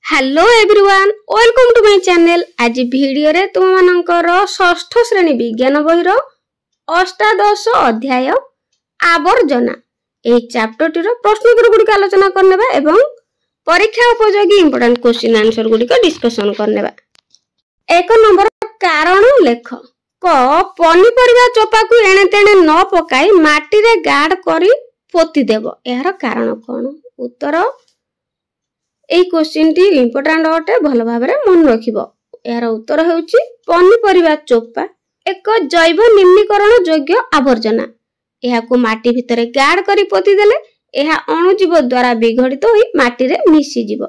Hello everyone, welcome to my channel. आज video रे तुम मानकर षष्ठ श्रेणी विज्ञान बहिर अष्टादश अध्याय आवर्जना ए चैप्टर टीर प्रश्न उत्तर गुडी आलोचना करनेबा एवं परीक्षा उपयोगी इंपोर्टेंट क्वेश्चन आंसर गुडी को डिस्कशन करनेबा। एक नंबर कारण लेख। क पनीपरिबा चोपा को एणे तेणे न पकाई माटी रे गाड करी पोती देबो। एहार कारण कोन? उत्तर এই কোশ্চিনটি ইম্পর্টান্ট অটে, ভালো ভাবে মনে রাখিব। এর উত্তর ହେଉଛି পনিপরিবা চোপা ଏକ ଜୈବ ନିମ୍ନୀକରଣ ଯୋଗ୍ୟ ଆବର୍ଜନା। ଏହାକୁ ମାଟି ଭିତରେ ଗାଡ଼ କରି ପୋତି ଦେଲେ ଏହା ଅଣୁଜୀବ ଦ୍ୱାରା ବିଘଟିତ ହୋଇ ମାଟିରେ ମିଶିଯିବ।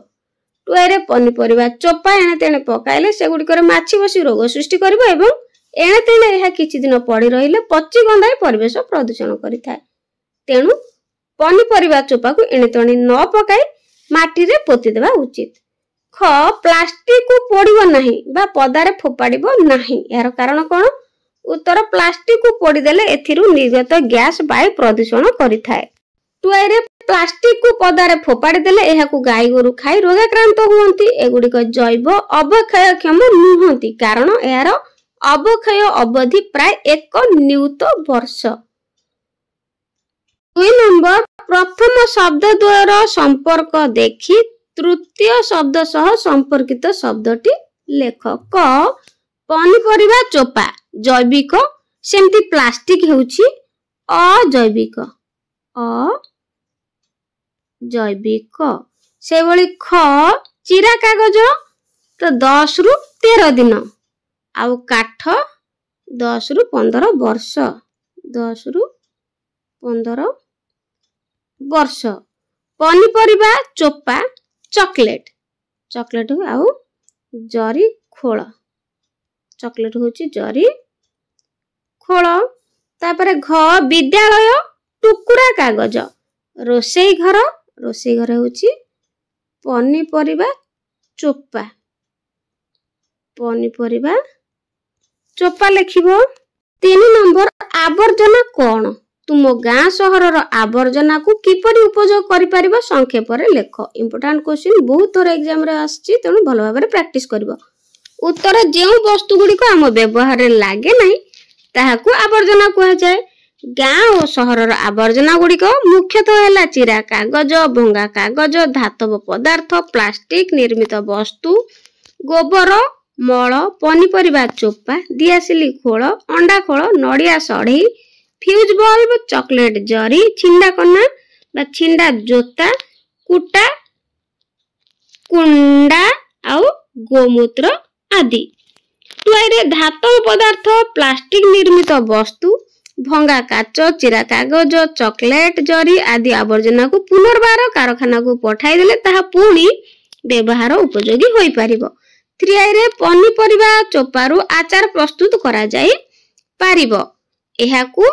ଟୁଏରେ ପନିପରିବା ଚୋପା ଏଣେ ତେଣେ ପକାଇଲେ ସେଗୁଡ଼ିକରେ ମାଛି ବସି ରୋଗ ସୃଷ୍ଟି କରିବ ଏବଂ ଏଣେ ତେଣେ ଏହା କିଛି ଦିନ ପଡ଼ି ରହିଲେ ପଚି ଗନ୍ଧାଇ ପରିବେଶ ପ୍ରଦୂଷଣ କରିଥାଏ। ତେଣୁ ପନିପରିବା ଚୋପାକୁ ଏଣେ ତେଣେ ନ ପକାଇ माटी रे पोती देवा उचित। ख प्लास्टिक को पोड़िबो नाही बा पदारे फोपाड़िबो नाही। यार कारण कोन? उत्तर प्लास्टिक को पोड़ी देले एथिरु निर्गत गैस वायु प्रदूषण करिथाय। टुआइरे प्लास्टिक को पदारे फोपाड़ी देले एहाकु गाई गोरु खाई रोगाक्रांत हुअंती। एगुडी को जैव अवक्षयक्षम नुहंती कारण यार अवक्षय अवधि प्राय 1 नियुत वर्ष। 2 नंबर प्रथम शब्द द्वयर संपर्क देखि तृतीय शब्द सह संपर्कित शब्दटी लेख। क पनीपरिबा चोपा जैविक, सेमती प्लास्टिक हेउछि अजैविक। अजैविक से भली। ख चिरा कागज तो 10 रु 13 दिन, आउ काठ 10 रु 15 वर्ष। 10 रु 15 वर्ष। पनीपरिबा चोपा चॉकलेट, चॉकलेट आउ जरी खोल। चॉकलेट होची जरी खोल। तापरे घ विद्यालय टुकुरा कागज। रोसेई घर, रोसेई घर होची पनीपरिबा चोपा। पनीपरिबा चोपा लिखिबो। 3 नंबर आवर्जना कोन? तुम गाँ सहरर आवर्जना को किपरि उपयोग करि परिबो संक्षेप रे लेख। इंपोर्टेंट क्वेश्चन बहुत थोर एग्जाम रे आछि, तेनु भलो भाबरे प्रैक्टिस करबो। उत्तर जेउ वस्तु गुडी को हम व्यवहार रे लागे नाही ताहाकू आवर्जना कहै जाय। गाँ और सहरर आवर्जना गुडी को मुख्यतः हैला चिरा कागज, भंगा कागज, धातव पदार्थ, प्लास्टिक निर्मित वस्तु, गोबर, मळ, पनीपरिबा चोपा, दियासिली खोल, अंडा खोल, नडिया सढी, फ्यूज बल्ब, चॉकलेट जरी, छिंडा कन्ना बा छिंडा जोता, कुटा, कुंडा आउ गोमूत्र आदि। टुआइरे धातव पदार्थ, प्लास्टिक निर्मित वस्तु, भंगा काच, चिरा कागज, चॉकलेट जरी आदि आवर्जना को पुनर्बार कारखाना को पठाई देले ताहा पुणी व्यवहार उपयोगी होई परिबो। 3 पनीपरिबा चोपारू आचार प्रस्तुत करा जाई परिबो। एहाकू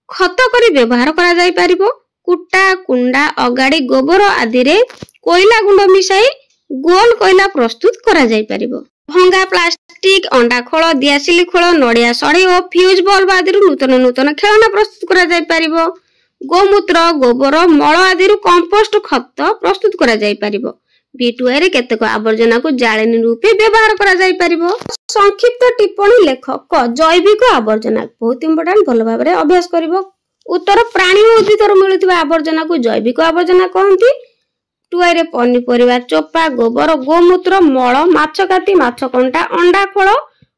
खत करी व्यवहार करा जाई परिबो। कुटा, कुंडा, अगाड़ी, गोबर आदि रे कोयला गुंड मिसाई गोल कोयला प्रस्तुत करा जाई परिबो। भंगा प्लास्टिक, अंडा खोल, दियासिली खोल, नडिया सड़ी और फ्यूज बल्ब आदि नूतन नूतन खेलना प्रस्तुत करा जाई परिबो। गोमूत्र, गोबर, मळ आदि कंपोस्ट खत प्रस्तुत करा जाई परिबो। B2 रे केतक आवर्जना को जाळेनी रूपे व्यवहार करा जाई परिबो। संक्षिप्त टिप्पणी लेख। क जैविक आवर्जना बहुत इंपोर्टेंट, भलो भाबरे अभ्यास करिवो। उत्तर प्राणी और उद्भिदर मिलुथिबा आवर्जना को जैविक आवर्जना कहंती। 2 रे पनीपरिबा चोपा, गोबर, गोमूत्र, मळ, माछ काटी, माछ कंटा, अंडा खोल,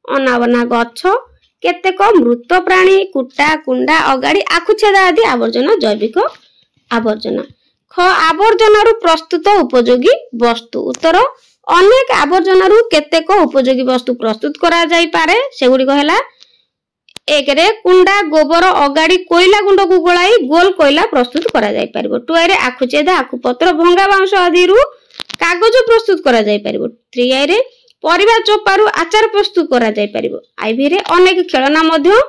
अनावना गछ, केतेक मृत प्राणी, कुटा, कुंडा, अगाड़ी, आखुछेदा आदि आवर्जना जैविक आवर्जना। ख आवर्जनारू प्रस्तुत उपयोगी वस्तु। उत्तर अनेक आवर्जनारू केतेक उपयोगी वस्तु प्रस्तुत करा जाई पारे। सेगुडी कहला 1 रे कुंडा, गोबर, अगाड़ी, कोयला गुंड को गोलाई गोल कोयला प्रस्तुत करा जाई परिबो। 2 रे आखुचेदा, आखुपत्र, भंगा बांस आदि रु कागज प्रस्तुत करा जाई परिबो। 3 रे परिबा चोपारू आचार प्रस्तुत करा जाई परिबो। IV रे अनेक खेलना मध्य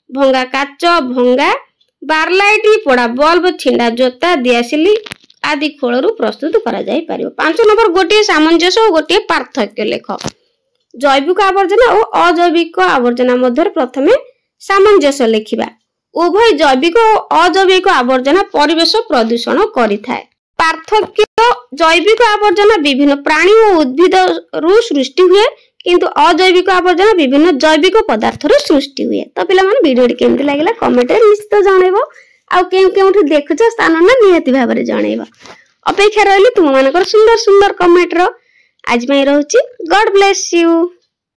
भंगा काच, भंगा बारलाइट, पोड़ा बल्ब, छिंडा जोता, दियासिली आदि खोलरू प्रस्तुत करा जाई परिबो। 5 नंबर गोटे सामंजस्य और गोटे पार्थक्य लेख। जैविक आवर्जना और अजैविक आवर्जना मध्य प्रथमे सामंजस्य लेखिबा। उभय जैविक और अजैविक आवर्जना परिवेश प्रदूषण करिथाय। पार्थक्य जैविक आवर्जना विभिन्न प्राणी और उद्भिद रु सृष्टि हुए किंतु अजैविक आवर्जना विभिन्न जैविक पदार्थ रु सृष्टि हुए। तो पिला माने वीडियो केमती लागला कमेंट रे निश्चित जणैबो आ केउठी देखुछ स्थान ना नियति भाव रे जणैबो। अपेक्षा रहली तुम मानकर सुंदर सुंदर कमेंट रो। आज मैं रहूची गॉड ब्लेस यू।